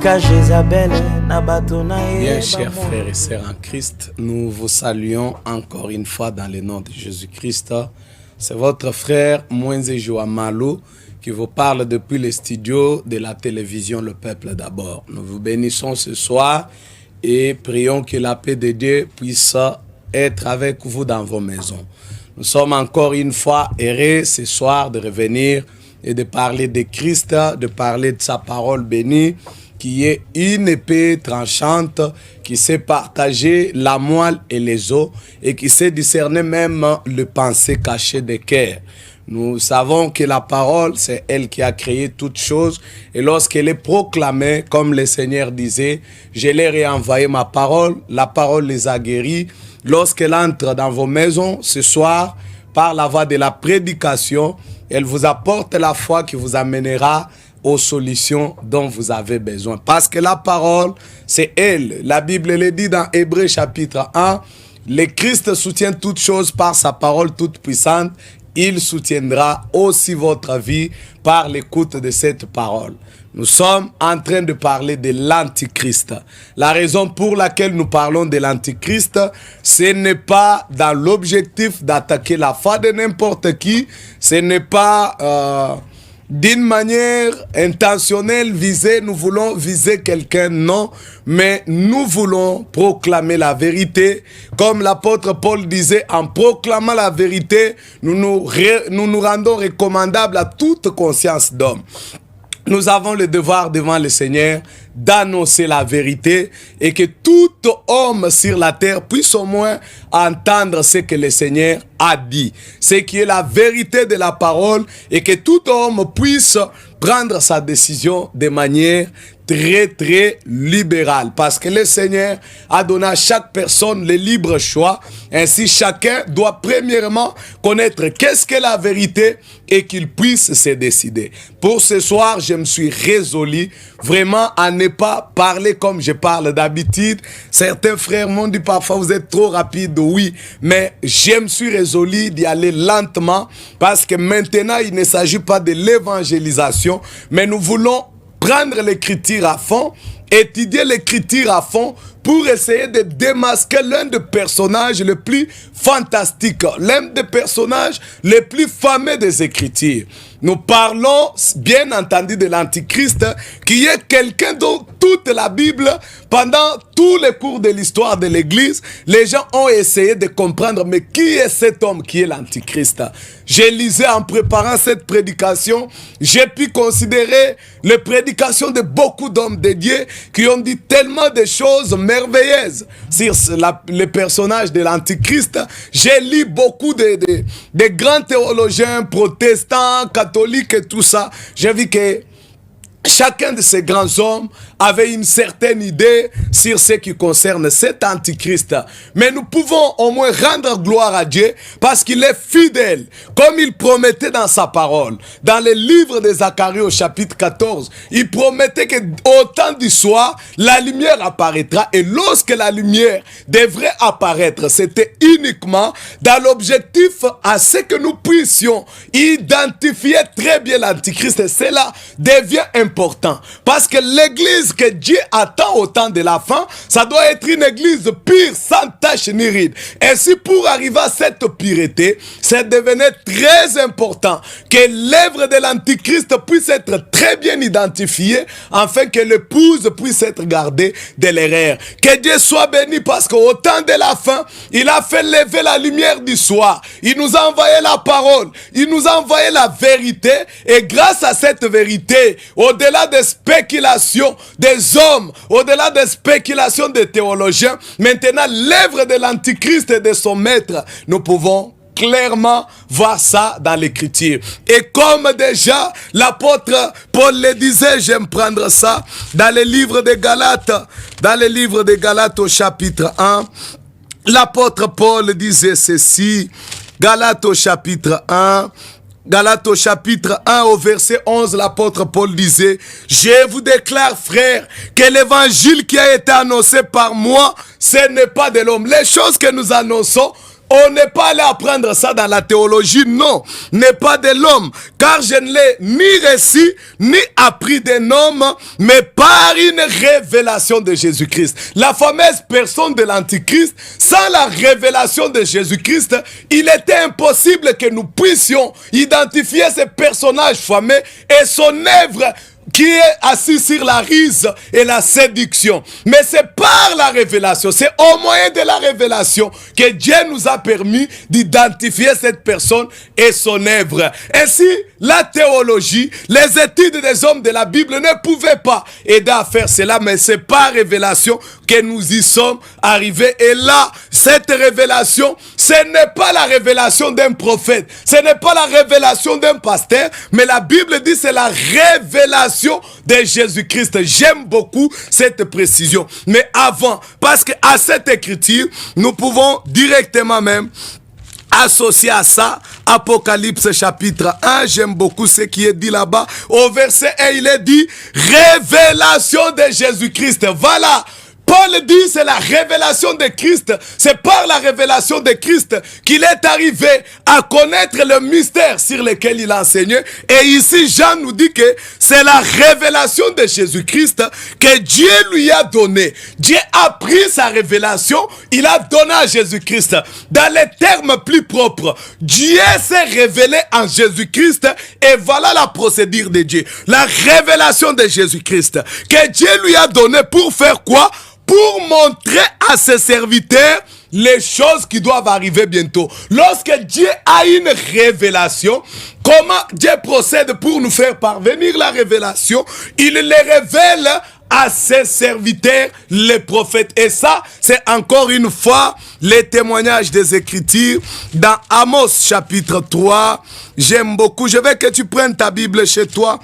Bien, chers frères et sœurs en Christ, nous vous saluons encore une fois dans le nom de Jésus-Christ. C'est votre frère Moïse Joa Malou qui vous parle depuis les studios de la télévision Le Peuple d'abord. Nous vous bénissons ce soir et prions que la paix de Dieu puisse être avec vous dans vos maisons. Nous sommes encore une fois heureux ce soir de revenir et de parler de Christ, de parler de sa parole bénie, qui est une épée tranchante, qui sait partager la moelle et les os, et qui sait discerner même le pensée caché des cœurs. Nous savons que la parole, c'est elle qui a créé toutes choses, et lorsqu'elle est proclamée, comme le Seigneur disait, je leur ai envoyé ma parole, la parole les a guéris. Lorsqu'elle entre dans vos maisons ce soir, par la voie de la prédication, elle vous apporte la foi qui vous amènera aux solutions dont vous avez besoin. Parce que la parole, c'est elle. La Bible le dit dans Hébreux chapitre 1, le Christ soutient toutes choses par sa parole toute puissante. Il soutiendra aussi votre vie par l'écoute de cette parole. Nous sommes en train de parler de l'Antichrist. La raison pour laquelle nous parlons de l'Antichrist, ce n'est pas dans l'objectif d'attaquer la foi de n'importe qui, ce n'est pas d'une manière intentionnelle visée, nous voulons viser quelqu'un, non, mais nous voulons proclamer la vérité. Comme l'apôtre Paul disait, en proclamant la vérité, nous nous rendons recommandables à toute conscience d'homme. Nous avons le devoir devant le Seigneur d'annoncer la vérité et que tout homme sur la terre puisse au moins entendre ce que le Seigneur a dit. Ce qui est la vérité de la parole et que tout homme puisse prendre sa décision de manière très libérale. Parce que le Seigneur a donné à chaque personne le libre choix. Ainsi, chacun doit premièrement connaître qu'est-ce que la vérité et qu'il puisse se décider. Pour ce soir, je me suis résolu vraiment à ne pas parler comme je parle d'habitude. Certains frères m'ont dit parfois vous êtes trop rapide, oui, mais je me suis résolu d'y aller lentement parce que maintenant il ne s'agit pas de l'évangélisation, mais nous voulons prendre l'écriture à fond, étudier l'écriture à fond pour essayer de démasquer l'un des personnages les plus fantastiques, l'un des personnages les plus fameux des Écritures. Nous parlons bien entendu de l'Antichrist, qui est quelqu'un dont toute la Bible, pendant tous les cours de l'histoire de l'Église, les gens ont essayé de comprendre, mais qui est cet homme qui est l'Antichrist? J'ai lisé en préparant cette prédication, j'ai pu considérer les prédications de beaucoup d'hommes de Dieu qui ont dit tellement de choses merveilleuses sur le personnage de l'Antichrist. J'ai lu beaucoup de grands théologiens protestants, catholiques et tout ça. J'ai vu que chacun de ces grands hommes avait une certaine idée sur ce qui concerne cet Antichrist. Mais nous pouvons au moins rendre gloire à Dieu parce qu'il est fidèle, comme il promettait dans sa parole. Dans le livre de Zacharie au chapitre 14, il promettait que au temps du soir, la lumière apparaîtra. Et lorsque la lumière devrait apparaître, c'était uniquement dans l'objectif à ce que nous puissions identifier très bien l'Antichrist. Et cela devient important parce que l'église que Dieu attend au temps de la fin, ça doit être une église pure, sans tache ni ride. Ainsi, pour arriver à cette pureté, c'est devenu très important que l'œuvre de l'Antichrist puisse être très bien identifiée, afin que l'épouse puisse être gardée de l'erreur. Que Dieu soit béni parce qu'au temps de la fin, il a fait lever la lumière du soir. Il nous a envoyé la parole, il nous a envoyé la vérité, et grâce à cette vérité, au-delà des spéculations des hommes, au-delà des spéculations des théologiens, maintenant l'œuvre de l'Antichrist et de son maître, nous pouvons clairement voir ça dans l'écriture. Et comme déjà l'apôtre Paul le disait, j'aime prendre ça dans le livre de Galates, au chapitre 1, l'apôtre Paul disait ceci, Galates au chapitre 1, Galates au chapitre 1 au verset 11, l'apôtre Paul disait: je vous déclare, frères, que l'évangile qui a été annoncé par moi, ce n'est pas de l'homme. Les choses que nous annonçons on n'est pas allé apprendre ça dans la théologie, non, n'est pas de l'homme, car je ne l'ai ni reçu, ni appris d'un homme, mais par une révélation de Jésus-Christ. La fameuse personne de l'Antichrist, sans la révélation de Jésus-Christ, il était impossible que nous puissions identifier ce personnage fameux et son œuvre qui est assis sur la ruse et la séduction. Mais c'est par la révélation, c'est au moyen de la révélation que Dieu nous a permis d'identifier cette personne et son œuvre. Ainsi, la théologie, les études des hommes de la Bible ne pouvaient pas aider à faire cela, mais c'est par révélation que nous y sommes arrivés. Et là, cette révélation, ce n'est pas la révélation d'un prophète, ce n'est pas la révélation d'un pasteur, mais la Bible dit c'est la révélation de Jésus-Christ. J'aime beaucoup cette précision. Mais avant, parce qu'à cette écriture, nous pouvons directement même associé à ça, Apocalypse chapitre 1, j'aime beaucoup ce qui est dit là-bas. Au verset 1, il est dit, révélation de Jésus-Christ. Voilà. Paul dit c'est la révélation de Christ. C'est par la révélation de Christ qu'il est arrivé à connaître le mystère sur lequel il enseignait. Et ici Jean nous dit que c'est la révélation de Jésus-Christ que Dieu lui a donné. Dieu a pris sa révélation, il a donné à Jésus-Christ. Dans les termes plus propres, Dieu s'est révélé en Jésus-Christ et voilà la procédure de Dieu. La révélation de Jésus-Christ que Dieu lui a donné pour faire quoi? Pour montrer à ses serviteurs les choses qui doivent arriver bientôt. Lorsque Dieu a une révélation, comment Dieu procède pour nous faire parvenir la révélation? Il les révèle à ses serviteurs, les prophètes. Et ça, c'est encore une fois les témoignages des Écritures dans Amos chapitre 3. J'aime beaucoup. Je veux que tu prennes ta Bible chez toi.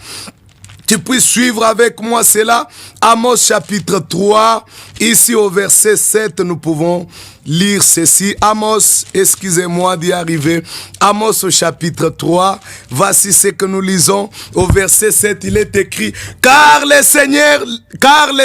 Tu puisses suivre avec moi cela. Amos chapitre 3, ici au verset 7, nous pouvons lire ceci. Amos, excusez-moi d'y arriver. Amos au chapitre 3, voici ce que nous lisons. Au verset 7, il est écrit, car le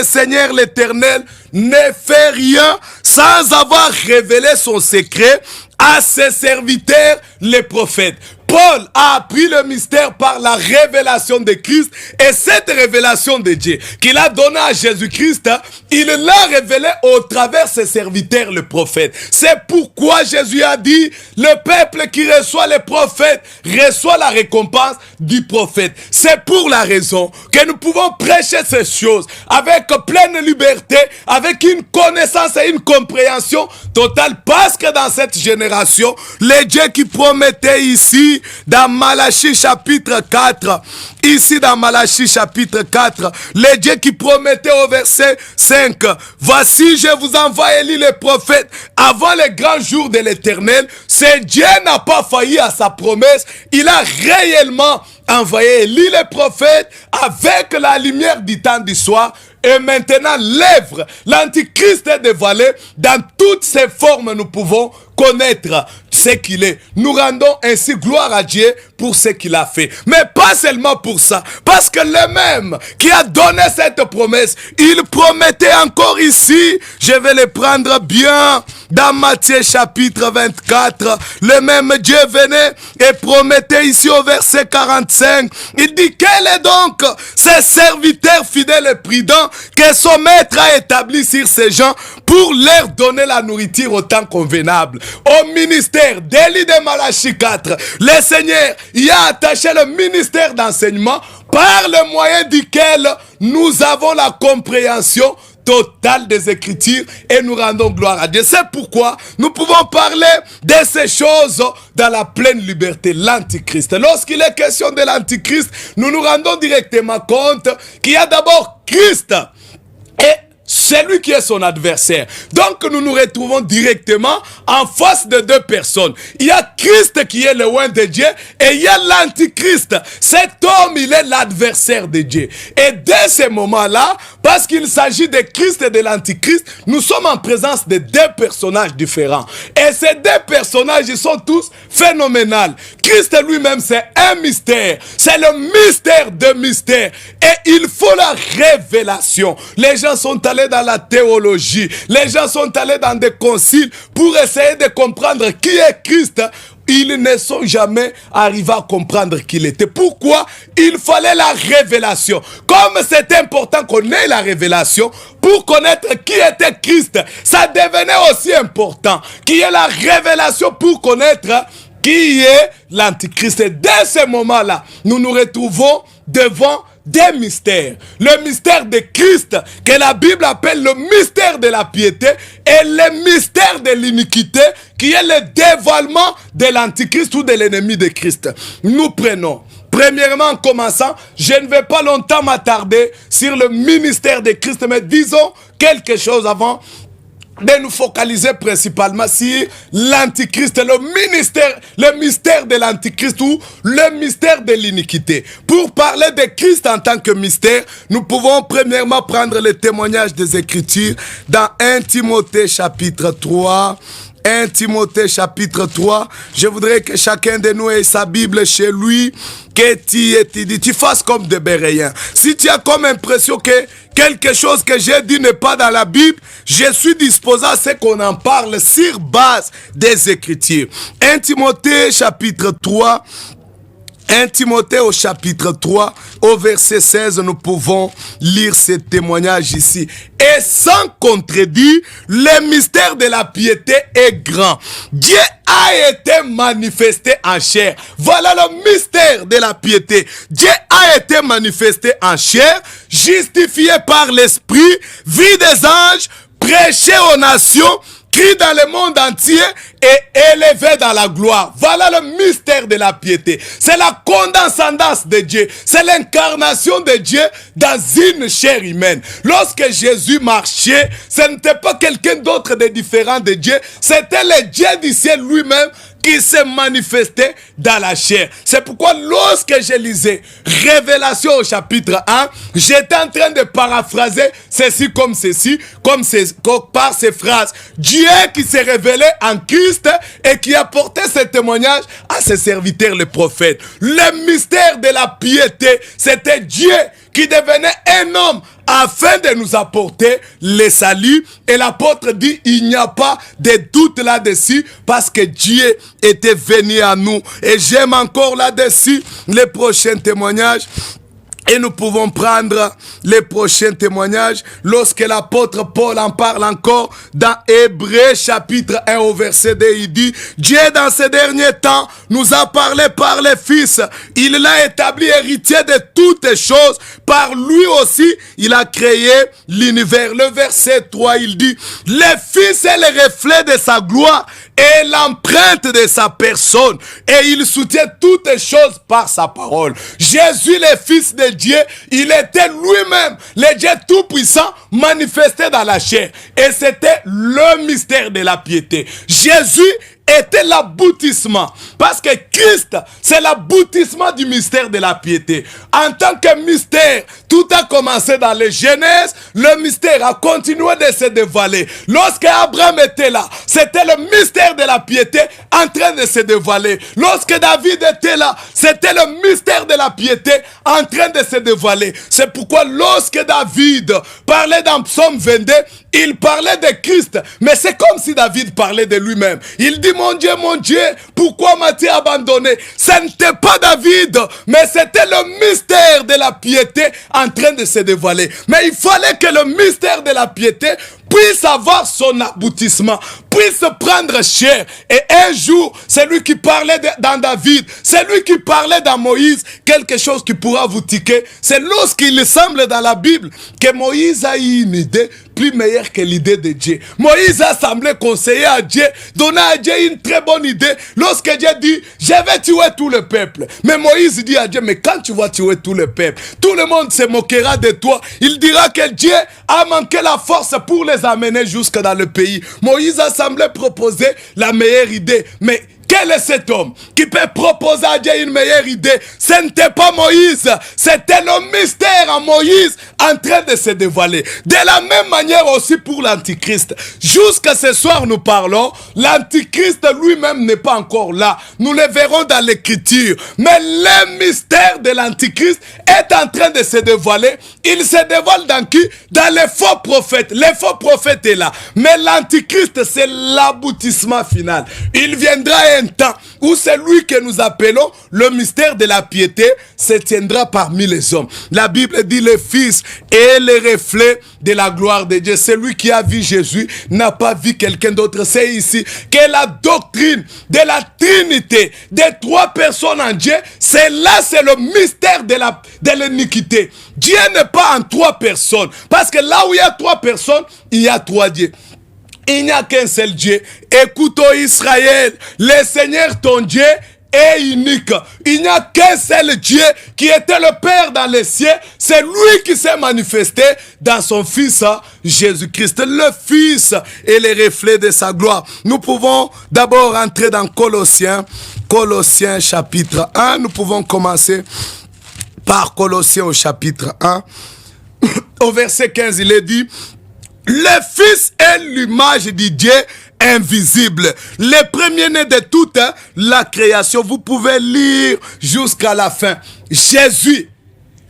Seigneur l'Éternel ne fait rien sans avoir révélé son secret à ses serviteurs, les prophètes. Paul a appris le mystère par la révélation de Christ et cette révélation de Dieu qu'il a donnée à Jésus-Christ, il l'a révélé au travers de ses serviteurs, le prophète. C'est pourquoi Jésus a dit, le peuple qui reçoit les prophètes reçoit la récompense du prophète. C'est pour la raison que nous pouvons prêcher ces choses avec pleine liberté, avec une connaissance et une compréhension totale, parce que dans cette génération, les dieux qui promettaient ici, dans Malachie chapitre 4, ici dans Malachie chapitre 4, les dieux qui promettaient au verset 5, voici je vous envoie Élie le prophète avant les grands jours de l'Éternel. Ce Dieu n'a pas failli à sa promesse, il a réellement envoyé Élie le prophète avec la lumière du temps du soir. Et maintenant, l'œuvre, l'Antichrist est dévoilé dans toutes ses formes. Nous pouvons connaître ce qu'il est. Nous rendons ainsi gloire à Dieu pour ce qu'il a fait. Mais pas seulement pour ça. Parce que le même qui a donné cette promesse, il promettait encore ici, je vais le prendre bien, dans Matthieu chapitre 24, le même Dieu venait et promettait ici au verset 45, il dit, quel est donc ce serviteur fidèle et prudent que son maître a établi sur ces gens pour leur donner la nourriture au temps convenable. Au ministère d'Élie de Malachie 4, le Seigneur y a attaché le ministère d'enseignement par le moyen duquel nous avons la compréhension totale des Écritures et nous rendons gloire à Dieu. C'est pourquoi nous pouvons parler de ces choses dans la pleine liberté. L'Antichrist. Lorsqu'il est question de l'Antichrist, nous nous rendons directement compte qu'il y a d'abord Christ et c'est lui qui est son adversaire. Donc nous nous retrouvons directement en face de deux personnes. Il y a Christ qui est le oint de Dieu et il y a l'Antichrist. Cet homme, il est l'adversaire de Dieu. Et dès ce moment-là, parce qu'il s'agit de Christ et de l'Antichrist, nous sommes en présence de deux personnages différents. Et ces deux personnages, ils sont tous phénoménaux. Christ lui-même, c'est un mystère. C'est le mystère de mystères. Et il faut la révélation. Les gens sont allés dans dans la théologie. Les gens sont allés dans des conciles pour essayer de comprendre qui est Christ. Ils ne sont jamais arrivés à comprendre qui il était. Pourquoi? Il fallait la révélation. Comme c'est important qu'on ait la révélation pour connaître qui était Christ, ça devenait aussi important qu'il y ait la révélation pour connaître qui est l'Antichrist. Et dès ce moment-là, nous nous retrouvons devant des mystères. Le mystère de Christ, que la Bible appelle le mystère de la piété, et le mystère de l'iniquité, qui est le dévoilement de l'Antichrist ou de l'ennemi de Christ. Nous prenons. Premièrement, en commençant, je ne vais pas longtemps m'attarder sur le ministère de Christ, mais disons quelque chose avant de nous focaliser principalement sur l'Antichrist, le mystère de l'Antichrist ou le mystère de l'iniquité. Pour parler de Christ en tant que mystère, nous pouvons premièrement prendre le témoignage des Écritures dans 1 Timothée chapitre 3. 1 Timothée chapitre 3, je voudrais que chacun de nous ait sa Bible chez lui, que tu fasses comme des Béréens. Si tu as comme impression que quelque chose que j'ai dit n'est pas dans la Bible, je suis disposé à ce qu'on en parle sur base des Écritures. 1 Timothée chapitre 3, 1 Timothée au chapitre 3, au verset 16, nous pouvons lire ce témoignage ici. Et sans contredire, le mystère de la piété est grand. Dieu a été manifesté en chair. Voilà le mystère de la piété. Dieu a été manifesté en chair, justifié par l'Esprit, vu des anges, prêché aux nations, crie dans le monde entier et élevé dans la gloire. Voilà le mystère de la piété. C'est la condescendance de Dieu. C'est l'incarnation de Dieu dans une chair humaine. Lorsque Jésus marchait, ce n'était pas quelqu'un d'autre de différent de Dieu. C'était le Dieu du ciel lui-même qui s'est manifesté dans la chair. C'est pourquoi lorsque je lisais Révélation au chapitre 1, j'étais en train de paraphraser ceci par ces phrases. Dieu qui s'est révélé en Christ et qui a porté ce témoignage à ses serviteurs les prophètes. Le mystère de la piété, c'était Dieu qui devenait un homme afin de nous apporter le salut. Et l'apôtre dit, il n'y a pas de doute là-dessus parce que Dieu était venu à nous. Et j'aime encore là-dessus les prochains témoignages. Et nous pouvons prendre les prochains témoignages lorsque l'apôtre Paul en parle encore dans Hébreux chapitre 1 au verset 2. Il dit, Dieu dans ces derniers temps nous a parlé par le Fils. Il l'a établi héritier de toutes choses. Par lui aussi, il a créé l'univers. Le verset 3, il dit, le Fils est le reflet de sa gloire et l'empreinte de sa personne. Et il soutient toutes choses par sa parole. Jésus, le Fils de Dieu, il était lui-même le Dieu tout-puissant manifesté dans la chair. Et c'était le mystère de la piété. Jésus était l'aboutissement. Parce que Christ, c'est l'aboutissement du mystère de la piété. En tant que mystère, tout a commencé dans les Genèse. Le mystère a continué de se dévoiler. Lorsque Abraham était là, c'était le mystère de la piété en train de se dévoiler. Lorsque David était là, c'était le mystère de la piété en train de se dévoiler. C'est pourquoi lorsque David parlait dans Psaume 22, il parlait de Christ. Mais c'est comme si David parlait de lui-même. Il dit, mon Dieu, pourquoi m'as-tu abandonné? Ce n'était pas David, mais c'était le mystère de la piété en train de se dévoiler. Mais il fallait que le mystère de la piété puisse avoir son aboutissement, puisse prendre chair. Et un jour, c'est lui qui parlait dans David, c'est lui qui parlait dans Moïse, quelque chose qui pourra vous tiquer. C'est lorsqu'il semble dans la Bible que Moïse a eu une idée plus meilleure que l'idée de Dieu. Moïse a semblé conseiller à Dieu, donner à Dieu une très bonne idée. Lorsque Dieu dit, je vais tuer tout le peuple. Mais Moïse dit à Dieu, mais quand tu vas tuer tout le peuple, tout le monde se moquera de toi. Il dira que Dieu a manqué la force pour les amener jusque dans le pays. Moïse a semblé proposer la meilleure idée. Mais Quel est cet homme qui peut proposer à Dieu une meilleure idée? Ce n'était pas Moïse, c'était le mystère à Moïse en train de se dévoiler. De la même manière aussi pour l'Antichrist. Jusqu'à ce soir, nous parlons, l'Antichrist lui-même n'est pas encore là. Nous le verrons dans l'Écriture. Mais le mystère de l'Antichrist est en train de se dévoiler. Il se dévoile dans qui? Dans les faux prophètes. Les faux prophètes est là. Mais l'Antichrist, c'est l'aboutissement final. Il viendra un temps où celui que nous appelons le mystère de la piété se tiendra parmi les hommes. La Bible dit le Fils est le reflet de la gloire de Dieu. Celui qui a vu Jésus n'a pas vu quelqu'un d'autre. C'est ici que la doctrine de la Trinité, des trois personnes en Dieu, c'est le mystère de l'iniquité. Dieu n'est pas en trois personnes. Parce que là où il y a trois personnes, il y a trois dieux. Il n'y a qu'un seul Dieu. Écoute, ô Israël, le Seigneur ton Dieu est unique. Il n'y a qu'un seul Dieu qui était le Père dans les cieux. C'est lui qui s'est manifesté dans son Fils Jésus-Christ. Le Fils est le reflet de sa gloire. Nous pouvons d'abord entrer dans Colossiens chapitre 1. Nous pouvons commencer par Colossiens au chapitre 1. Au verset 15, il est dit: le Fils est l'image de Dieu invisible, le premier-né de toute la création. Vous pouvez lire jusqu'à la fin. Jésus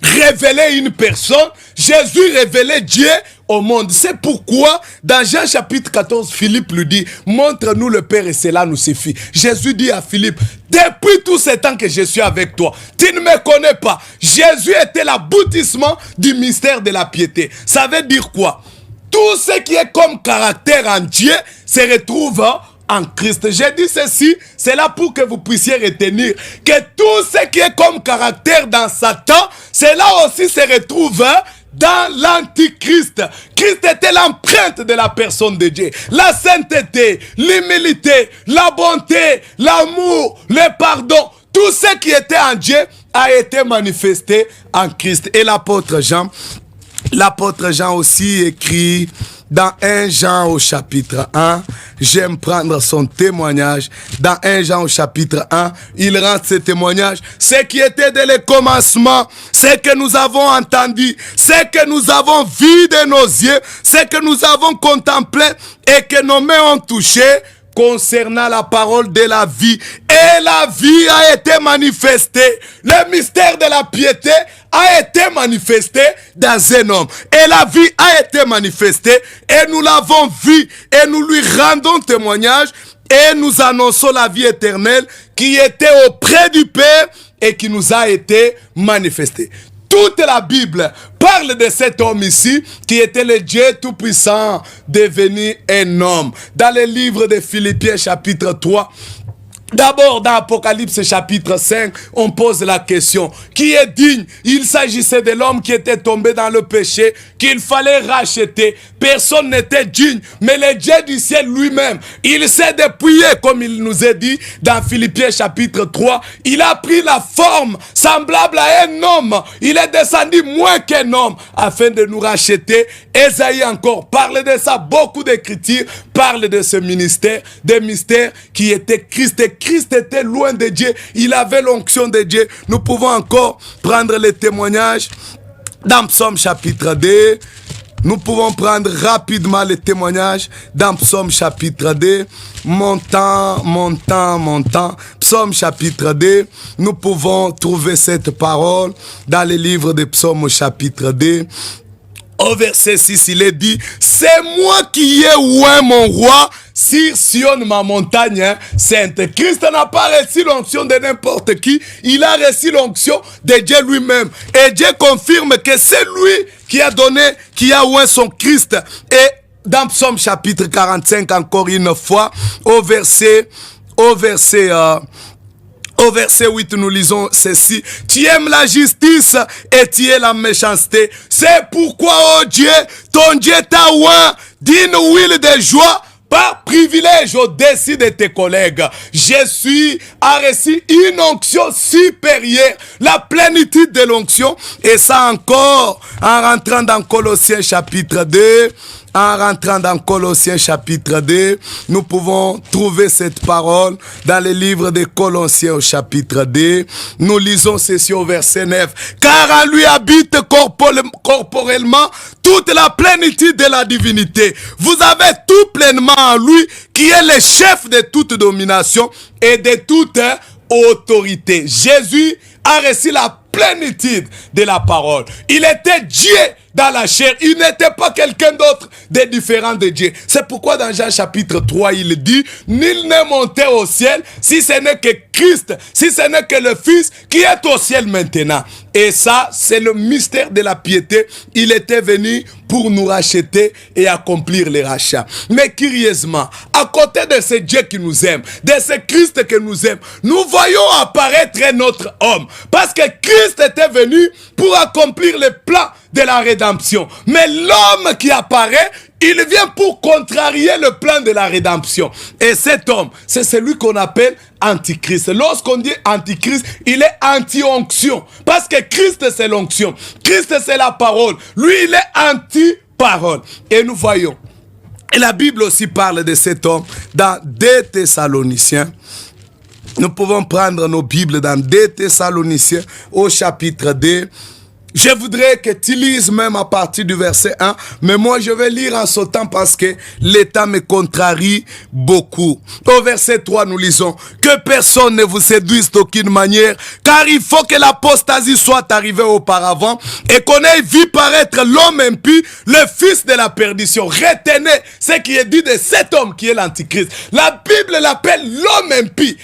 révélait une personne, Jésus révélait Dieu au monde. C'est pourquoi dans Jean chapitre 14, Philippe lui dit: montre-nous le Père et cela nous suffit. Jésus dit à Philippe: depuis tout ce temps que je suis avec toi, tu ne me connais pas. Jésus était l'aboutissement du mystère de la piété. Ça veut dire quoi? Tout ce qui est comme caractère en Dieu se retrouve en Christ. J'ai dit ceci, c'est là pour que vous puissiez retenir que tout ce qui est comme caractère dans Satan, cela aussi se retrouve dans l'Antichrist. Christ était l'empreinte de la personne de Dieu. La sainteté, l'humilité, la bonté, l'amour, le pardon, tout ce qui était en Dieu a été manifesté en Christ. Et l'apôtre Jean aussi écrit dans 1 Jean au chapitre 1, j'aime prendre son témoignage. Dans 1 Jean au chapitre 1, il rend ce témoignage. Ce qui était dès le commencement, ce que nous avons entendu, ce que nous avons vu de nos yeux, ce que nous avons contemplé et que nos mains ont touché, concernant la parole de la vie. Et la vie a été manifestée. Le mystère de la piété a été manifesté dans un homme. Et la vie a été manifestée. Et nous l'avons vu. Et nous lui rendons témoignage. Et nous annonçons la vie éternelle qui était auprès du Père et qui nous a été manifestée. Toute la Bible parle de cet homme ici qui était le Dieu tout-puissant devenu un homme. Dans le livre de Philippiens chapitre 3, d'abord dans Apocalypse chapitre 5, on pose la question: qui est digne? Il s'agissait de l'homme qui était tombé dans le péché, qu'il fallait racheter. Personne n'était digne, mais le Dieu du ciel lui-même, il s'est dépouillé, comme il nous est dit dans Philippiens chapitre 3. Il a pris la forme semblable à un homme. Il est descendu moins qu'un homme afin de nous racheter. Ésaïe encore parle de ça. Beaucoup d'écritures parlent de ce ministère, des mystères qui était Christ. Et Christ était loin de Dieu. Il avait l'onction de Dieu. Nous pouvons encore prendre les témoignages dans Psaume chapitre 2. Nous pouvons prendre rapidement les témoignages dans Psaume chapitre 2. Montant. Psaume chapitre 2. Nous pouvons trouver cette parole dans le livre de Psaume chapitre 2. Au verset 6, il est dit: c'est moi qui ai oué mon roi sur Sion, ma montagne sainte. Christ n'a pas reçu l'onction de n'importe qui. Il a reçu l'onction de Dieu lui-même. Et Dieu confirme que c'est lui qui a oué son Christ. Et dans Psaume chapitre 45, encore une fois, au verset 8, nous lisons ceci: tu aimes la justice et tu aimes la méchanceté. C'est pourquoi, oh Dieu, ton Dieu t'a oint d'une huile de joie par privilège au-dessus de tes collègues. Jésus a reçu une onction supérieure, la plénitude de l'onction. Et ça encore, en rentrant dans Colossiens chapitre 2, nous pouvons trouver cette parole dans le livre de Colossiens au chapitre 2. Nous lisons ceci au verset 9. Car en lui habite corporellement toute la plénitude de la divinité. Vous avez tout pleinement en lui, qui est le chef de toute domination et de toute autorité. Jésus a reçu la plénitude de la parole. Il était Dieu dans la chair. Il n'était pas quelqu'un d'autre de différent de Dieu. C'est pourquoi dans Jean chapitre 3, il dit, nul n'est monté au ciel si ce n'est que Christ, si ce n'est que le Fils qui est au ciel maintenant. Et ça, c'est le mystère de la piété. Il était venu pour nous racheter et accomplir les rachats. Mais curieusement, à côté de ce Dieu qui nous aime, de ce Christ qui nous aime, nous voyons apparaître notre homme. Parce que Christ était venu pour accomplir le plan de la rédemption. Mais l'homme qui apparaît, il vient pour contrarier le plan de la rédemption. Et cet homme, c'est celui qu'on appelle Antichrist. Lorsqu'on dit Antichrist, il est anti-onction. Parce que Christ, c'est l'onction. Christ, c'est la parole. Lui, il est anti-parole. Et nous voyons. Et la Bible aussi parle de cet homme dans 2 Thessaloniciens. Nous pouvons prendre nos Bibles dans 2 Thessaloniciens au chapitre 2. Je voudrais que tu lises même à partir du verset 1, mais moi je vais lire en sautant parce que l'état me contrarie beaucoup. Au verset 3, nous lisons « Que personne ne vous séduise d'aucune manière, car il faut que l'apostasie soit arrivée auparavant et qu'on ait vu paraître l'homme impie, le fils de la perdition. » Retenez ce qui est dit de cet homme qui est l'Antichrist. La Bible l'appelle l'homme impie.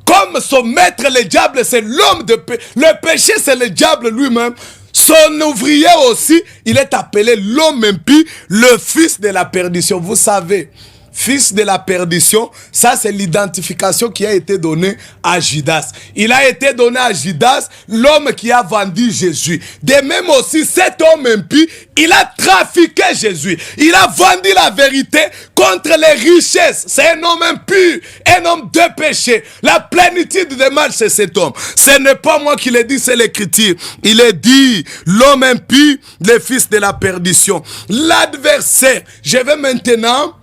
Comme son maître, le diable, c'est l'homme de péché. Le péché, c'est le diable lui-même. Son ouvrier aussi, il est appelé l'homme impie, le fils de la perdition. Vous savez, fils de la perdition, ça c'est l'identification qui a été donnée à Judas. Il a été donné à Judas, l'homme qui a vendu Jésus. De même aussi, cet homme impie, il a trafiqué Jésus. Il a vendu la vérité contre les richesses. C'est un homme impur, un homme de péché. La plénitude de mal, c'est cet homme. Ce n'est pas moi qui l'ai dit, c'est l'écriture. Il est dit, l'homme impie, le fils de la perdition. L'adversaire, je vais maintenant...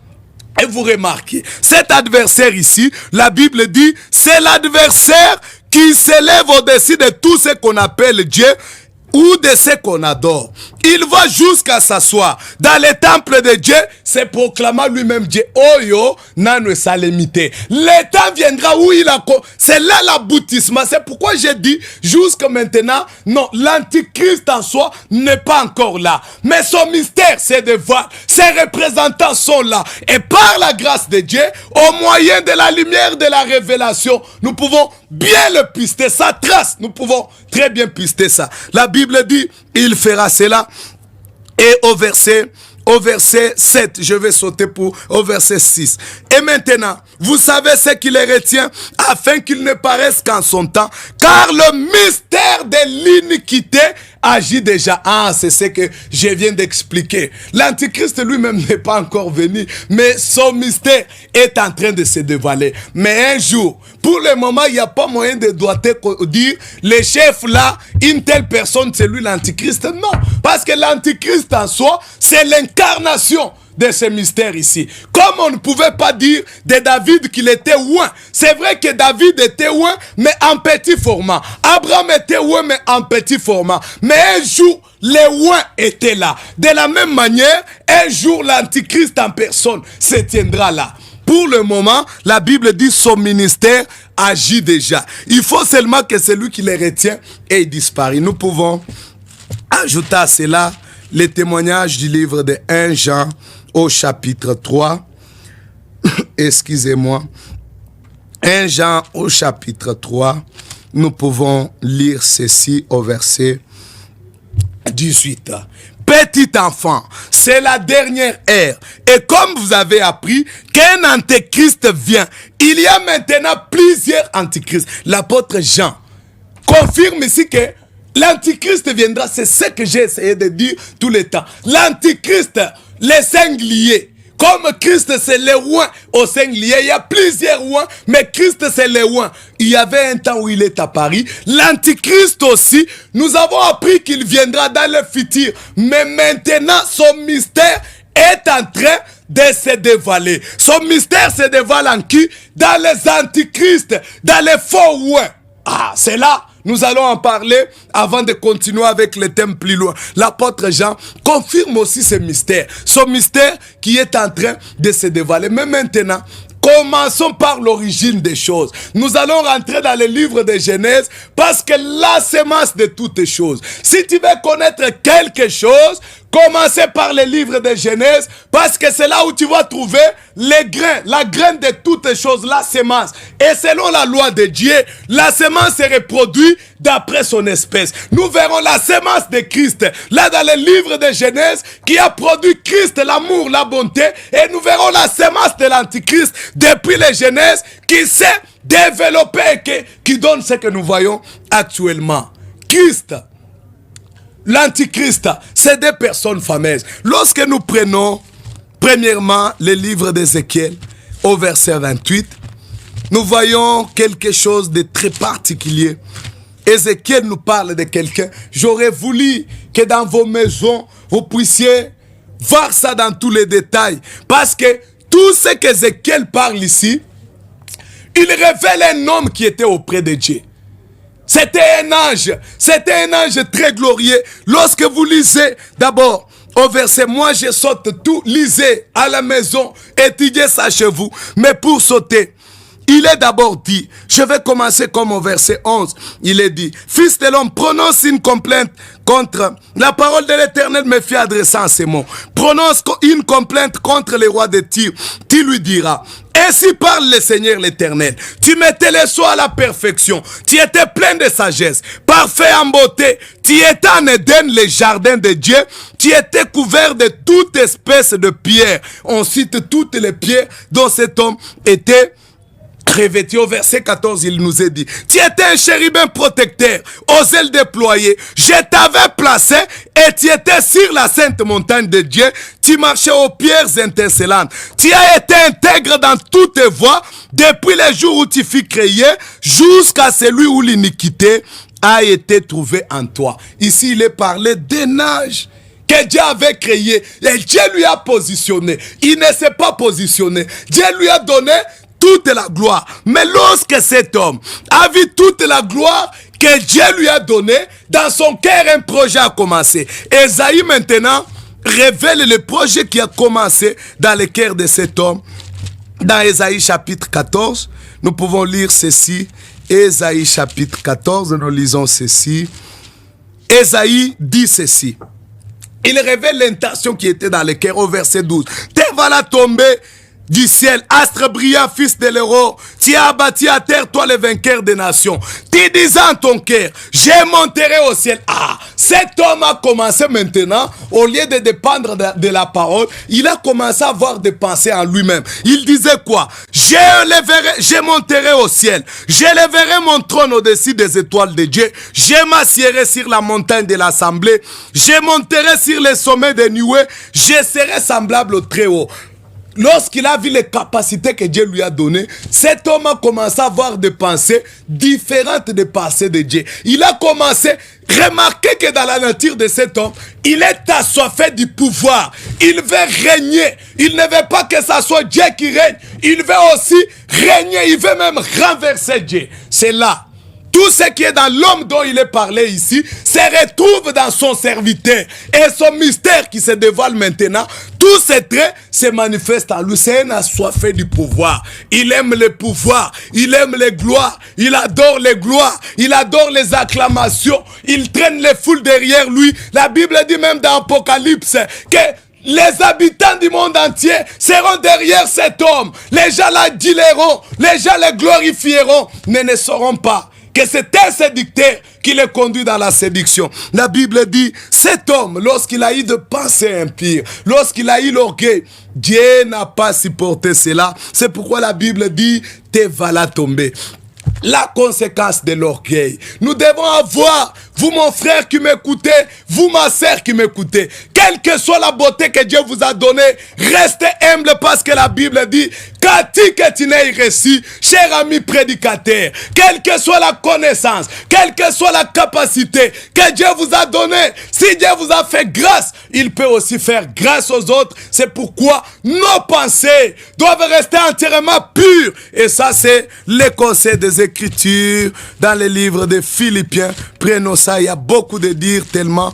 Et vous remarquez, cet adversaire ici, la Bible dit, c'est l'adversaire qui s'élève au-dessus de tout ce qu'on appelle Dieu ou de ce qu'on adore. Il va jusqu'à s'asseoir dans le temple de Dieu, c'est proclamant lui-même Dieu. Oyo, nanu salemité. Le temps viendra où il a... C'est là l'aboutissement. C'est pourquoi j'ai dit, jusqu'à maintenant, non, l'antichrist en soi n'est pas encore là. Mais son mystère, c'est de voir. Ses représentants sont là. Et par la grâce de Dieu, au moyen de la lumière de la révélation, nous pouvons bien le pister. Sa trace, nous pouvons très bien pister ça. La Bible dit, il fera cela. Et au verset 7, je vais sauter au verset 6. Et maintenant, vous savez ce qui les retient, afin qu'ils ne paraissent qu'en son temps, car le mystère de l'iniquité agit déjà. Ah, c'est ce que je viens d'expliquer. L'Antichrist lui-même n'est pas encore venu, mais son mystère est en train de se dévoiler. Mais un jour, pour le moment, il n'y a pas moyen de doiter dire, les chefs là, une telle personne, c'est lui l'Antichrist. Non, parce que l'Antichrist en soi, c'est l'incarnation de ce mystère ici. Comme on ne pouvait pas dire de David qu'il était oint. C'est vrai que David était oint, mais en petit format. Abraham était oint, mais en petit format. Mais un jour, les oints étaient là. De la même manière, un jour, l'Antichrist en personne se tiendra là. Pour le moment, la Bible dit son ministère agit déjà. Il faut seulement que celui qui les retient ait disparu. Nous pouvons ajouter à cela les témoignages du livre de 1 Jean au chapitre 3. Excusez-moi. 1 Jean au chapitre 3. Nous pouvons lire ceci au verset 18. Petit enfant, c'est la dernière ère. Et comme vous avez appris qu'un antéchrist vient, il y a maintenant plusieurs antichrists. L'apôtre Jean confirme ici que l'antichrist viendra. C'est ce que j'ai essayé de dire tout le temps. L'antichrist, les singuliers, Comme Christ c'est le roi au sein lié, il y a plusieurs rois, mais Christ c'est le roi. Il y avait un temps où il est à Paris. L'Antichrist aussi, nous avons appris qu'il viendra dans le futur. Mais maintenant, son mystère est en train de se dévoiler. Son mystère se dévoile en qui? Dans les antichrists, dans les faux rois. Ah, c'est là. Nous allons en parler avant de continuer avec le thème plus loin. L'apôtre Jean confirme aussi ce mystère. Son mystère qui est en train de se dévoiler. Mais maintenant, commençons par l'origine des choses. Nous allons rentrer dans le livre de Genèse parce que la semence de toutes choses. Si tu veux connaître quelque chose, commencez par le livre de Genèse parce que c'est là où tu vas trouver les grains, la graine de toutes choses, la semence. Et selon la loi de Dieu, la semence se reproduit d'après son espèce. Nous verrons la semence de Christ, là dans le livre de Genèse, qui a produit Christ, l'amour, la bonté. Et nous verrons la semence de l'Antichrist depuis les Genèse qui s'est développée et qui donne ce que nous voyons actuellement. Christ, l'Antichrist, c'est des personnes fameuses. Lorsque nous prenons, premièrement, le livre d'Ézéchiel, au verset 28, nous voyons quelque chose de très particulier. Ézéchiel nous parle de quelqu'un. J'aurais voulu que dans vos maisons, vous puissiez voir ça dans tous les détails. Parce que tout ce qu'Ézéchiel parle ici, il révèle un homme qui était auprès de Dieu. C'était un ange très glorieux. Lorsque vous lisez d'abord au verset, moi je saute tout, lisez à la maison, étudiez ça chez vous. Mais pour sauter, il est d'abord dit, je vais commencer comme au verset 11, il est dit, fils de l'homme, prononce une complainte contre, la parole de l'Éternel me fait adresser en ces mots, prononce une complainte contre les rois de Tyr, tu lui diras, ainsi parle le Seigneur l'Éternel, tu mettais les soins à la perfection, tu étais plein de sagesse, parfait en beauté, tu étais en Éden, le jardin de Dieu, tu étais couvert de toute espèce de pierres, on cite toutes les pierres dont cet homme était revêtu. Au verset 14, il nous est dit, tu étais un chérubin protecteur, aux ailes déployées, je t'avais placé et tu étais sur la sainte montagne de Dieu, tu marchais aux pierres intercellantes, tu as été intègre dans toutes tes voies, depuis le jour où tu fus créé, jusqu'à celui où l'iniquité a été trouvée en toi. Ici, il est parlé d'un ange que Dieu avait créé, et Dieu lui a positionné. Il ne s'est pas positionné. Dieu lui a donné toute la gloire. Mais lorsque cet homme a vu toute la gloire que Dieu lui a donnée, dans son cœur un projet a commencé. Ésaïe maintenant révèle le projet qui a commencé dans le cœur de cet homme. Dans Ésaïe chapitre 14, nous pouvons lire ceci. Ésaïe chapitre 14, nous lisons ceci. Ésaïe dit ceci. Il révèle l'intention qui était dans le cœur au verset 12. Te voilà tombé du ciel, astre brillant, fils de l'héros, tu as abattu à terre, toi le vainqueur des nations. Tu disais en ton cœur, je monterai au ciel. Ah, cet homme a commencé maintenant, au lieu de dépendre de la parole, il a commencé à avoir des pensées en lui-même. Il disait quoi? Je monterai au ciel, je lèverai mon trône au-dessus des étoiles de Dieu, je m'assierai sur la montagne de l'assemblée, je monterai sur les sommets des nuées, je serai semblable au Très-Haut. Lorsqu'il a vu les capacités que Dieu lui a données, cet homme a commencé à avoir des pensées différentes des pensées de Dieu. Il a commencé à remarquer que dans la nature de cet homme, il est assoiffé du pouvoir. Il veut régner. Il ne veut pas que ce soit Dieu qui règne. Il veut aussi régner. Il veut même renverser Dieu. C'est là. Tout ce qui est dans l'homme dont il est parlé ici se retrouve dans son serviteur. Et son mystère qui se dévoile maintenant, tous ces traits se manifestent en lui. C'est un assoiffé du pouvoir. Il aime le pouvoir, il aime les gloires, il adore les gloires, il adore les acclamations, il traîne les foules derrière lui. La Bible dit même dans Apocalypse que les habitants du monde entier seront derrière cet homme. Les gens l'aduléreront, les gens le glorifieront, mais ne sauront pas que c'est un séducteur qui le conduit dans la séduction. La Bible dit, cet homme, lorsqu'il a eu de pensées impures, lorsqu'il a eu l'orgueil, Dieu n'a pas supporté cela. C'est pourquoi la Bible dit, te voilà tomber. La conséquence de l'orgueil. Nous devons avoir, vous mon frère qui m'écoutez, vous ma sœur qui m'écoutez, quelle que soit la beauté que Dieu vous a donnée, restez humble parce que la Bible dit, qu'as-tu que tu n'aies réussi, cher ami prédicateur, quelle que soit la connaissance, quelle que soit la capacité que Dieu vous a donnée, si Dieu vous a fait grâce, il peut aussi faire grâce aux autres. C'est pourquoi nos pensées doivent rester entièrement pures. Et ça, c'est les conseils des Écritures dans les livres de Philippiens. Prenons ça, il y a beaucoup de dire tellement.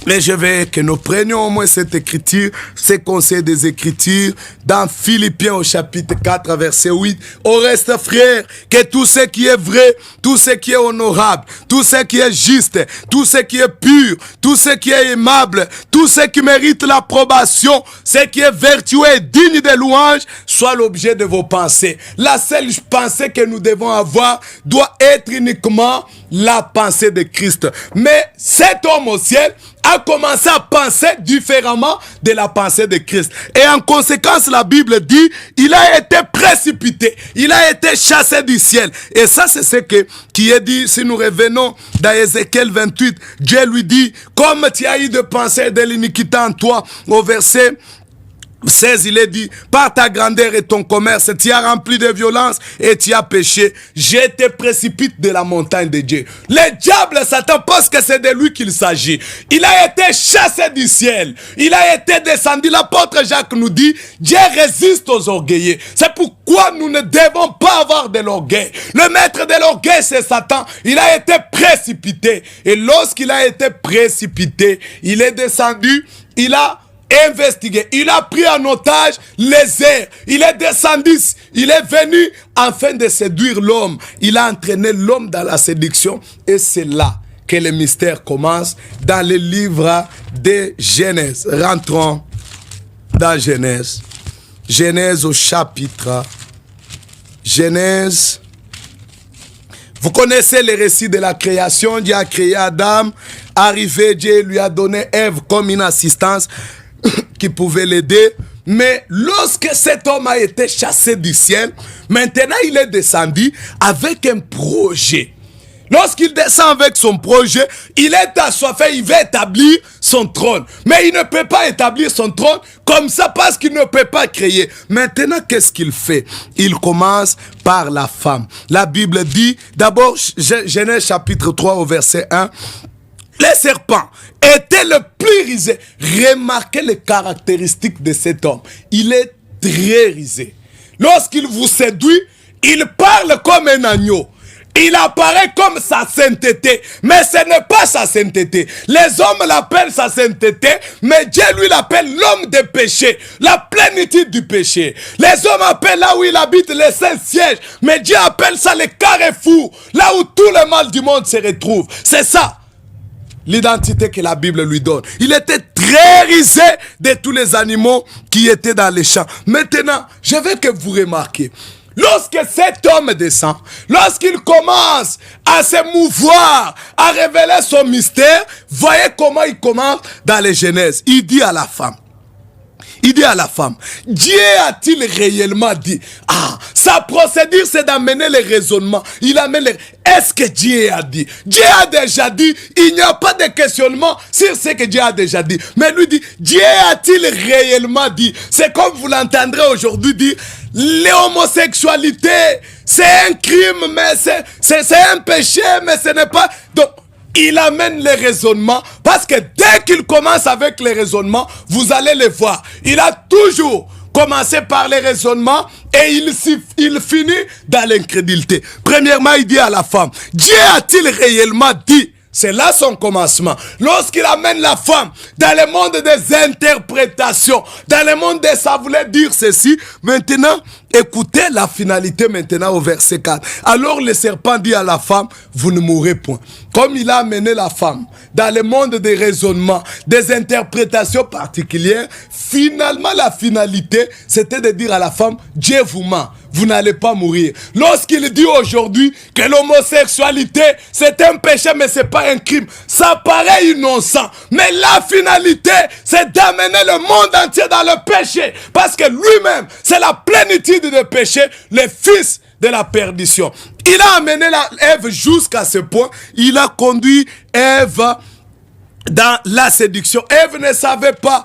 Mais je veux que nous prenions au moins cette écriture, ces conseils des Écritures, dans Philippiens au chapitre 4, verset 8. Au reste, frères, que tout ce qui est vrai, tout ce qui est honorable, tout ce qui est juste, tout ce qui est pur, tout ce qui est aimable, tout ce qui mérite l'approbation, ce qui est vertueux et digne de louange, soit l'objet de vos pensées. La seule pensée que nous devons avoir doit être uniquement la pensée de Christ. Mais cet homme au ciel a commencé à penser différemment de la pensée de Christ. Et en conséquence, la Bible dit, il a été précipité, il a été chassé du ciel. Et ça, c'est ce qui est dit, si nous revenons dans Ézéchiel 28, Dieu lui dit, comme tu as eu de pensée de l'iniquité en toi, au verset 16, il est dit, par ta grandeur et ton commerce, tu as rempli de violence et tu as péché. Je te précipite de la montagne de Dieu. Le diable, Satan, pense que c'est de lui qu'il s'agit. Il a été chassé du ciel. Il a été descendu. L'apôtre Jacques nous dit, Dieu résiste aux orgueilleux. C'est pourquoi nous ne devons pas avoir de l'orgueil. Le maître de l'orgueil, c'est Satan. Il a été précipité. Et lorsqu'il a été précipité, il est descendu, il a investigué, il a pris en otage les airs, il est descendu, il est venu afin de séduire l'homme, il a entraîné l'homme dans la séduction et c'est là que le mystère commence dans le livre de Genèse. Rentrons dans Genèse. Genèse au chapitre. Genèse. Vous connaissez le récit de la création. Dieu a créé Adam. Arrivé, Dieu lui a donné Ève comme une assistance qui pouvait l'aider. Mais lorsque cet homme a été chassé du ciel, maintenant il est descendu avec un projet. Lorsqu'il descend avec son projet, il est assoiffé, il veut établir son trône. Mais il ne peut pas établir son trône comme ça parce qu'il ne peut pas créer. Maintenant, qu'est-ce qu'il fait? Il commence par la femme. La Bible dit, d'abord, Genèse chapitre 3 au verset 1, les serpents étaient le plus risé. Remarquez les caractéristiques de cet homme. Il est très risé. Lorsqu'il vous séduit, il parle comme un agneau. Il apparaît comme sa sainteté, mais ce n'est pas sa sainteté. Les hommes l'appellent sa sainteté, mais Dieu lui l'appelle l'homme de péché, la plénitude du péché. Les hommes appellent là où il habite les saints sièges, mais Dieu appelle ça les carrefours, là où tout le mal du monde se retrouve. C'est ça l'identité que la Bible lui donne. Il était très risé de tous les animaux qui étaient dans les champs. Maintenant, je veux que vous remarquiez, lorsque cet homme descend, lorsqu'il commence à se mouvoir, à révéler son mystère, voyez comment il commence dans les Genèses. Il dit à la femme, Dieu a-t-il réellement dit? Ah, sa procédure c'est d'amener les raisonnements. Il amène les... Est-ce que Dieu a dit? Dieu a déjà dit, il n'y a pas de questionnement sur ce que Dieu a déjà dit. Mais lui dit, Dieu a-t-il réellement dit? C'est comme vous l'entendrez aujourd'hui dire, l'homosexualité, c'est un crime, mais c'est un péché, mais ce n'est pas... Donc, il amène les raisonnements parce que dès qu'il commence avec les raisonnements, vous allez le voir. Il a toujours commencé par les raisonnements et il finit dans l'incrédulité. Premièrement, il dit à la femme, Dieu a-t-il réellement dit? C'est là son commencement. Lorsqu'il amène la femme dans le monde des interprétations, dans le monde de ça voulait dire ceci, maintenant, écoutez la finalité maintenant au verset 4. Alors le serpent dit à la femme, vous ne mourrez point. Comme il a amené la femme dans le monde des raisonnements, des interprétations particulières, finalement la finalité, c'était de dire à la femme, Dieu vous ment. Vous n'allez pas mourir. Lorsqu'il dit aujourd'hui que l'homosexualité, c'est un péché, mais c'est pas un crime, ça paraît innocent. Mais la finalité, c'est d'amener le monde entier dans le péché. Parce que lui-même, c'est la plénitude de péché, le Fils de la perdition. Il a amené Ève jusqu'à ce point. Il a conduit Ève dans la séduction. Ève ne savait pas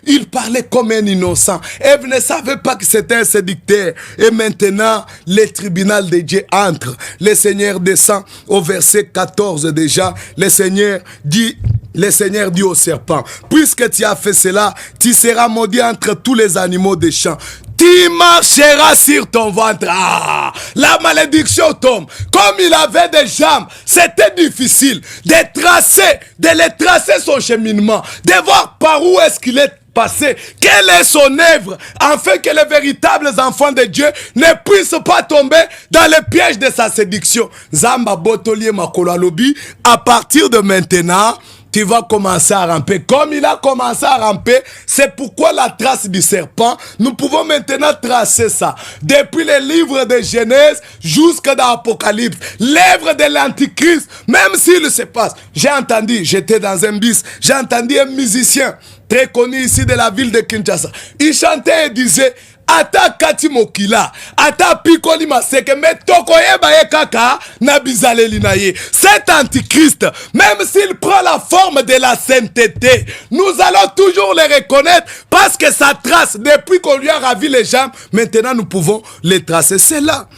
il parlait comme un innocent. Ève ne savait pas que c'était un séducteur. Et maintenant, le tribunal de Dieu entre. Le Seigneur descend au verset 14 déjà. Le Seigneur dit au serpent, puisque tu as fait cela, tu seras maudit entre tous les animaux des champs. Tu marcheras sur ton ventre. Ah, la malédiction tombe. Comme il avait des jambes, c'était difficile de les tracer son cheminement, de voir par où est-ce qu'il est passé, quelle est son œuvre, afin que les véritables enfants de Dieu ne puissent pas tomber dans le piège de sa séduction. Zamba Botolier Makolo Alobi, à partir de maintenant, tu vas commencer à ramper. Comme il a commencé à ramper, c'est pourquoi la trace du serpent, nous pouvons maintenant tracer ça. Depuis les livres de Genèse jusqu'à l'Apocalypse, l'œuvre de l'Antichrist, même s'il se passe. J'ai entendu, j'étais dans un bus, j'ai entendu un musicien très connu ici de la ville de Kinshasa. Il chantait et disait, ata kati mokila, ata pikoli maseke, mais tokoyeba ye kaka na bizaleli na ye. Cet antichrist, même s'il prend la forme de la sainteté, nous allons toujours le reconnaître parce que sa trace, depuis qu'on lui a ravi les jambes, maintenant nous pouvons les tracer. C'est là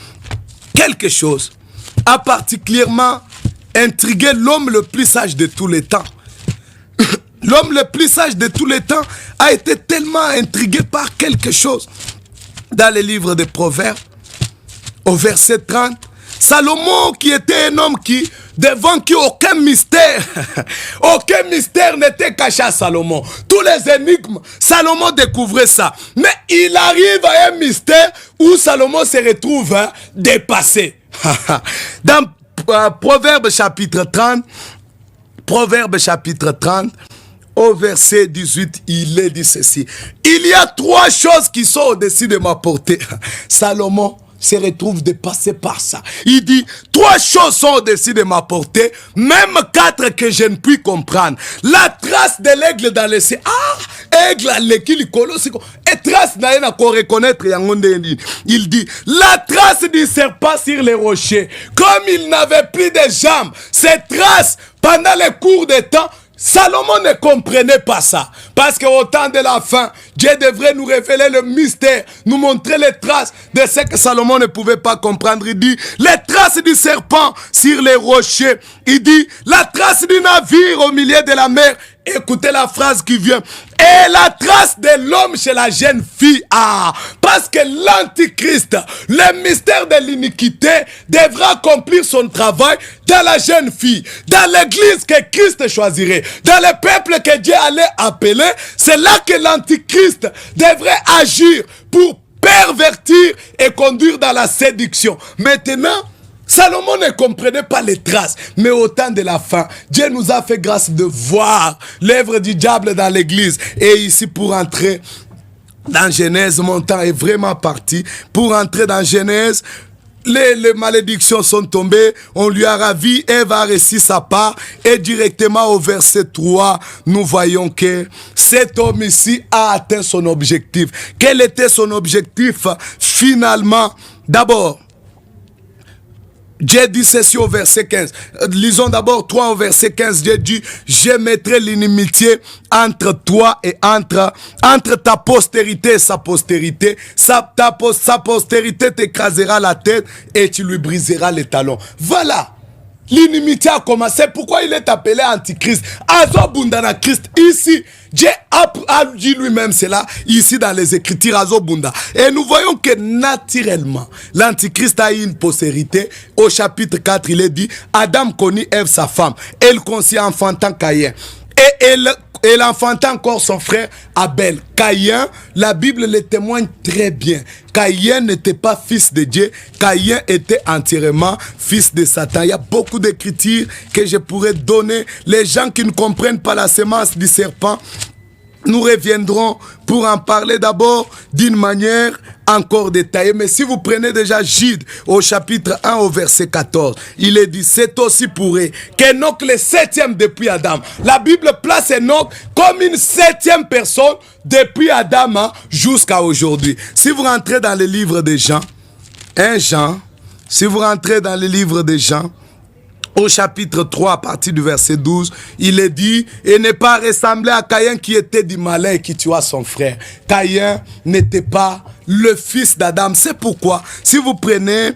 quelque chose a particulièrement intrigué l'homme le plus sage de tous les temps. L'homme le plus sage de tous les temps a été tellement intrigué par quelque chose. Dans les livres des Proverbes, au verset 30, Salomon qui était un homme devant qui aucun mystère n'était caché à Salomon. Tous les énigmes, Salomon découvrait ça. Mais il arrive à un mystère où Salomon se retrouve dépassé. Dans Proverbes chapitre 30, au verset 18, il est dit ceci. Il y a 3 choses qui sont au-dessus de ma portée. Salomon se retrouve dépassé par ça. Il dit, 3 choses sont au-dessus de ma portée, même 4 que je ne puis comprendre. La trace de l'aigle dans le ciel. Ah, aigle, l'équilibre, et trace n'a rien à reconnaître. Il dit, la trace du serpent sur les rochers. Comme il n'avait plus de jambes, cette trace, pendant les cours de temps, Salomon ne comprenait pas ça. Parce qu'au temps de la fin, Dieu devrait nous révéler le mystère, nous montrer les traces de ce que Salomon ne pouvait pas comprendre. Il dit, les traces du serpent sur les rochers. Il dit, la trace du navire au milieu de la mer. Écoutez la phrase qui vient. Et la trace de l'homme chez la jeune fille. Ah, parce que l'antichrist, le mystère de l'iniquité, devra accomplir son travail dans la jeune fille, dans l'église que Christ choisirait, dans le peuple que Dieu allait appeler. C'est là que l'antichrist devrait agir pour pervertir et conduire dans la séduction. Maintenant, Salomon ne comprenait pas les traces, mais au temps de la fin, Dieu nous a fait grâce de voir l'œuvre du diable dans l'église. Et ici, pour entrer dans Genèse, mon temps est vraiment parti. Pour entrer dans Genèse, les malédictions sont tombées, on lui a ravi, Ève a reçu sa part, et directement au verset 3, nous voyons que cet homme ici a atteint son objectif. Quel était son objectif finalement? D'abord, Dieu dit ceci au verset 15. Lisons d'abord 3 au verset 15. Dieu dit, je mettrai l'inimitié entre toi et entre ta postérité et sa postérité. Sa postérité t'écrasera la tête et tu lui briseras les talons. Voilà. L'inimitié a commencé. Pourquoi il est appelé Antichrist? Azobundana Christ. Ici, Dieu a dit lui-même cela, ici dans les Écritures, Azobunda. Et nous voyons que naturellement, l'Antichrist a eu une postérité. Au chapitre 4, il est dit, Adam connut Ève sa femme. Elle conçut enfantant Caïn. Et elle enfanta encore son frère Abel. Caïn, la Bible le témoigne très bien. Caïn n'était pas fils de Dieu. Caïn était entièrement fils de Satan. Il y a beaucoup d'écritures que je pourrais donner. Les gens qui ne comprennent pas la sémence du serpent, nous reviendrons pour en parler d'abord d'une manière encore détaillée. Mais si vous prenez déjà Jude au chapitre 1 au verset 14, il est dit, c'est aussi pour eux qu'Enoch le 7e depuis Adam. La Bible place Enoch comme une 7e personne depuis Adam jusqu'à aujourd'hui. Si vous rentrez dans le livre de Jean, 1 Jean, si vous rentrez dans le livre de Jean, au chapitre 3, à partir du verset 12, il est dit, et n'est pas ressemblé à Caïn qui était du malin et qui tua son frère. Caïn n'était pas le fils d'Adam. C'est pourquoi, si vous prenez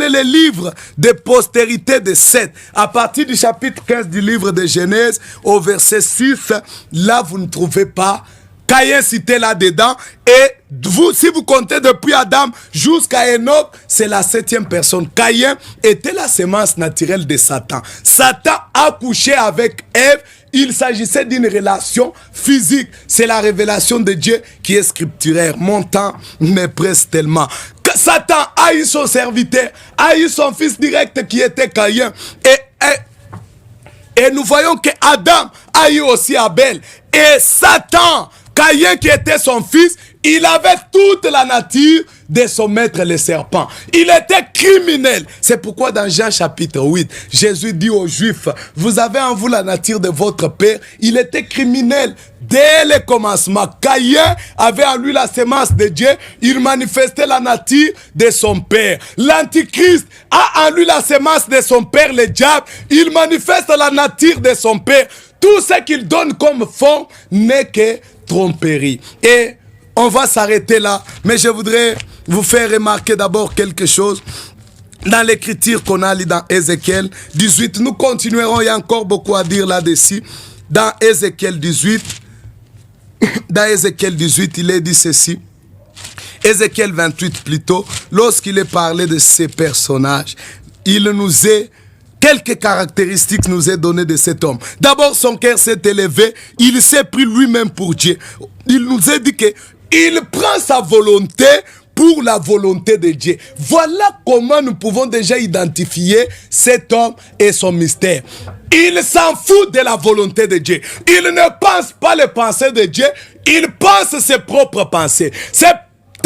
les livres de postérité de Seth, à partir du chapitre 15 du livre de Genèse, au verset 6, là vous ne trouvez pas Caïn cité là-dedans. Et vous, si vous comptez depuis Adam jusqu'à Enoch, c'est la 7e personne. Caïn était la semence naturelle de Satan. Satan a couché avec Ève. Il s'agissait d'une relation physique. C'est la révélation de Dieu qui est scripturaire. Mon temps me presse tellement. Satan a eu son serviteur, a eu son fils direct qui était Caïn. Et nous voyons que Adam a eu aussi Abel. Et Satan, Caïn qui était son fils, il avait toute la nature de son maître le serpent. Il était criminel. C'est pourquoi dans Jean chapitre 8, Jésus dit aux Juifs, vous avez en vous la nature de votre père. Il était criminel dès le commencement. Caïn avait en lui la semence de Dieu. Il manifestait la nature de son père. L'antichrist a en lui la semence de son père, le diable. Il manifeste la nature de son père. Tout ce qu'il donne comme forme n'est que tromperie. Et on va s'arrêter là, mais je voudrais vous faire remarquer d'abord quelque chose. Dans l'écriture qu'on a lu dans Ézéchiel 18, nous continuerons, il y a encore beaucoup à dire là-dessus. Dans Ézéchiel 18, il est dit ceci. Ézéchiel 28 plutôt, lorsqu'il est parlé de ces personnages, il nous est quelques caractéristiques nous est donné de cet homme. D'abord, son cœur s'est élevé, il s'est pris lui-même pour Dieu. Il nous a dit que il prend sa volonté pour la volonté de Dieu. Voilà comment nous pouvons déjà identifier cet homme et son mystère. Il s'en fout de la volonté de Dieu. Il ne pense pas les pensées de Dieu, il pense ses propres pensées. C'est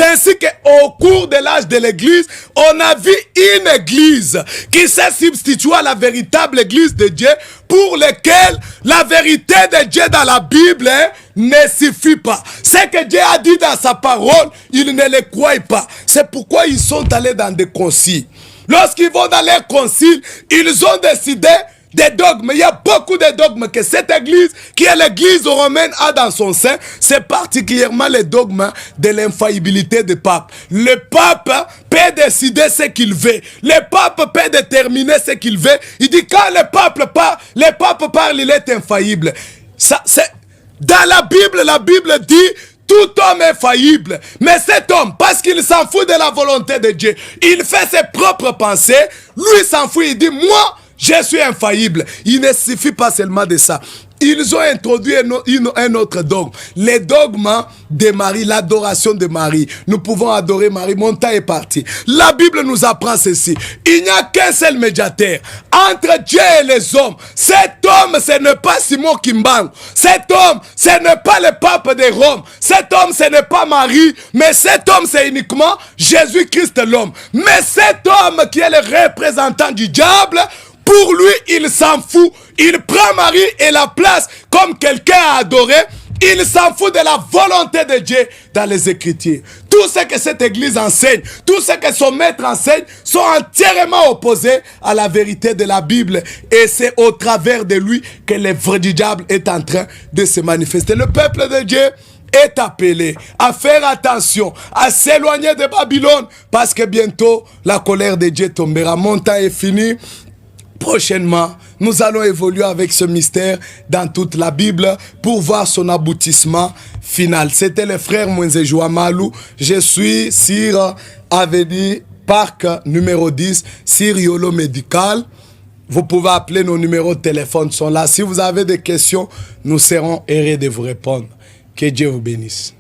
ainsi qu'au cours de l'âge de l'église, on a vu une église qui s'est substituée à la véritable église de Dieu, pour laquelle la vérité de Dieu dans la Bible ne suffit pas. Ce que Dieu a dit dans sa parole, ils ne le croient pas. C'est pourquoi ils sont allés dans des conciles. Lorsqu'ils vont dans les conciles, ils ont décidé des dogmes. Il y a beaucoup de dogmes que cette église, qui est l'église romaine, a dans son sein. C'est particulièrement les dogmes de l'infaillibilité du pape. Le pape peut décider ce qu'il veut. Le pape peut déterminer ce qu'il veut. Il dit quand le pape parle, il est infaillible. Ça, c'est dans la Bible dit tout homme est faillible. Mais cet homme, parce qu'il s'en fout de la volonté de Dieu, il fait ses propres pensées. Lui s'en fout, il dit moi, je suis infaillible. Il ne suffit pas seulement de ça. Ils ont introduit un autre dogme. Les dogmes de Marie, l'adoration de Marie. Nous pouvons adorer Marie. Mon temps est parti. La Bible nous apprend ceci. Il n'y a qu'un seul médiateur entre Dieu et les hommes. Cet homme, ce n'est pas Simon Kimbangu. Cet homme, ce n'est pas le pape de Rome. Cet homme, ce n'est pas Marie. Mais cet homme, c'est uniquement Jésus-Christ l'homme. Mais cet homme qui est le représentant du diable, pour lui, il s'en fout. Il prend Marie et la place comme quelqu'un à adorer. Il s'en fout de la volonté de Dieu dans les Écritures. Tout ce que cette église enseigne, tout ce que son maître enseigne, sont entièrement opposés à la vérité de la Bible. Et c'est au travers de lui que l'œuvre du diable est en train de se manifester. Le peuple de Dieu est appelé à faire attention, à s'éloigner de Babylone, parce que bientôt la colère de Dieu tombera. Mon temps est fini. Prochainement, nous allons évoluer avec ce mystère dans toute la Bible pour voir son aboutissement final. C'était le frère Mwenzejoua Malou. Je suis sur Avenue Parc numéro 10, sur Yolo Médical. Vous pouvez appeler, nos numéros de téléphone sont là. Si vous avez des questions, nous serons heureux de vous répondre. Que Dieu vous bénisse.